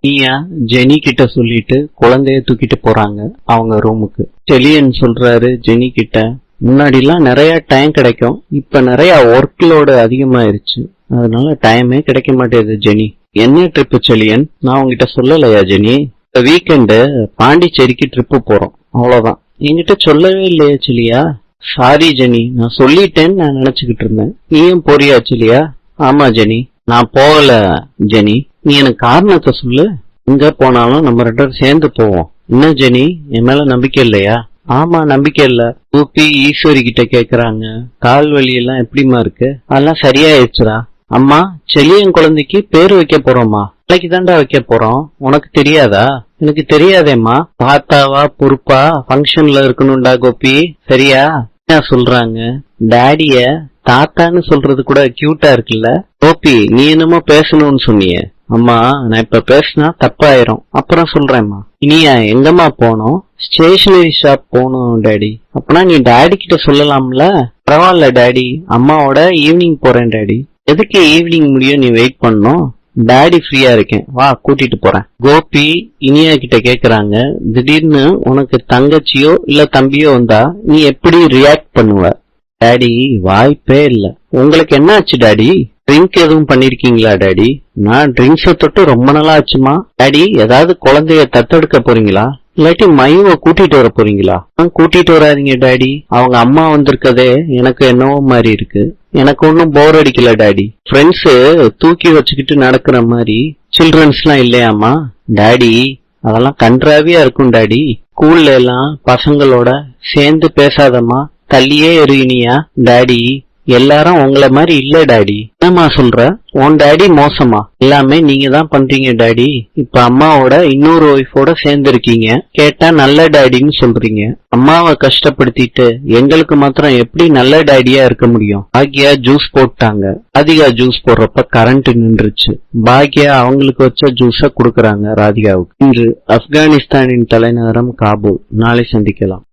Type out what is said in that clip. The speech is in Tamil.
நீயா ஜெனி கிட்ட சொல்லிட்டு குழந்தைய தூக்கிட்டு போறாங்க அவங்க ரூமுக்கு. செலியன் சொல்றாரு ஜெனி கிட்ட, முன்னாடி எல்லாம் நிறைய டைம் கிடைக்கும், இப்ப நிறைய ஒர்க் லோடு அதிகமாயிருச்சு, அதனால டைமே கிடைக்க மாட்டேங்குது ஜெனி. என்ன ட்ரிப் செலியன்? நான் உங்ககிட்ட சொல்லலையா ஜெனி? வீக்கெண்டு பாண்டிச்சேரிக்கு ட்ரிப்பு போறோம், அவ்வளவுதான். என்கிட்ட சொல்லவே இல்லையா செலியா? சாரி ஜெனி, நான் சொல்லிட்டேன்னு நான் நினைச்சுக்கிட்டு இருந்தேன். நீயும் போறியா செலியா? ஆமா ஜெனி. நான் போகல ஜெனி, நீ எனக்கு காரணத்தை சொல்லு. எங்க போனாலும் நம்ம 2 பேரும் சேர்ந்து போவோம். என்ன ஜெனி, என் மேல நம்பிக்கை இல்லையா? ஆமா, நம்பிக்கை இல்ல. ஊப்பி ஈஸ்வரி கிட்ட கேக்குறாங்க, கால் வலி எல்லாம் எப்படிமா இருக்கு? அதெல்லாம் சரியாயிடுச்சுடா. அம்மா, செலியன் குழந்தைக்கு பேரு வைக்க போறோமா? நாளைக்கு தாண்டா வைக்க போறோம், உனக்கு தெரியாதா? எனக்கு தெரியாதேம்மா. தாத்தாவா பொறுப்பா ஃபங்க்ஷன்ல இருக்கணும்டா கோபி, சரியா? என்ன சொல்றாங்க, டாடிய தாத்தான்னு சொல்றது கூட கியூட்டா இருக்குல்ல? கோபி, நீ என்னமோ பேசணும்னு சொன்னிய. அம்மா, நான் இப்ப பேசினா தப்பாயிரும், அப்புறம் சொல்றேம்மா. இனியா எங்கம்மா போனோம்? ஸ்டேஷனரி ஷாப் போகணும் டாடி. அப்பனா நீ டாடி கிட்ட சொல்லலாம்ல? பரவாயில்ல டாடி, அம்மாவோட ஈவினிங் போறேன் டாடி. எதுக்கு ஈவினிங் முடியும் நீ வெயிட் பண்ணும்? டாடி ஃப்ரீயா இருக்கேன், வா கூட்டிட்டு போறேன். கோபி இனியா கிட்ட கேக்குறாங்க, திடீர்னு உனக்கு தங்கச்சியோ இல்ல தம்பியோ வந்தா நீ எப்படி ரியாக்ட் பண்ணுவ? டாடி, வாய்ப்பே இல்ல. உங்களுக்கு என்ன ஆச்சு டாடி? ட்ரிங்க் எதுவும் பண்ணிருக்கீங்களா டாடி? நான் ட்ரிங்க்ஸ தொட்டு ரொம்ப நாளா ஆச்சுமா. டாடி, ஏதாவது குழந்தைய தத்தெடுக்க போறீங்களா, இல்லாட்டி மையுவ கூட்டிட்டு வர போறீங்களா? கூட்டிட்டு வராதீங்க டாடி, அவங்க அம்மா வந்திருக்கதே எனக்கு என்னவோ மாதிரி இருக்கு. எனக்கு ஒன்னும் போர் அடிக்கல டாடி. ஃப்ரெண்ட்ஸ் தூக்கி வச்சுக்கிட்டு நடக்கிற மாதிரி சில்ட்ரன்ஸ் எல்லாம் இல்லையாமா? டாடி, அதெல்லாம் கன்றாவியா இருக்கும் டாடி. ஸ்கூல்ல எல்லாம் பசங்களோட சேர்ந்து பேசாதம்மா, தள்ளியே எறியினியா? டாடி, எல்லாரும் உங்களை மாதிரி இல்ல டாடி. என்னம்மா சொல்ற? உன் டாடி மோசமா? எல்லாமே நீங்க தான் பண்றீங்க டாடி. இப்ப அம்மாவோட இன்னொரு ஒய்ஃபோட சேர்ந்து இருக்கீங்க, கேட்டா நல்ல டாடின்னு சொல்றீங்க. அம்மாவை கஷ்டப்படுத்திட்டு எங்களுக்கு மாத்திரம் எப்படி நல்ல டாடியா இருக்க முடியும்? பாக்யா ஜூஸ் போட்டாங்க. ராதிகா ஜூஸ் போடுறப்ப கரண்ட் நின்றுச்சு. பாக்யா அவங்களுக்கு வச்ச ஜூஸ குடுக்கறாங்க ராதிகாவுக்கு. இன்று ஆப்கானிஸ்தானின் தலைநகரம் காபூல். நாளை சந்திக்கலாம்.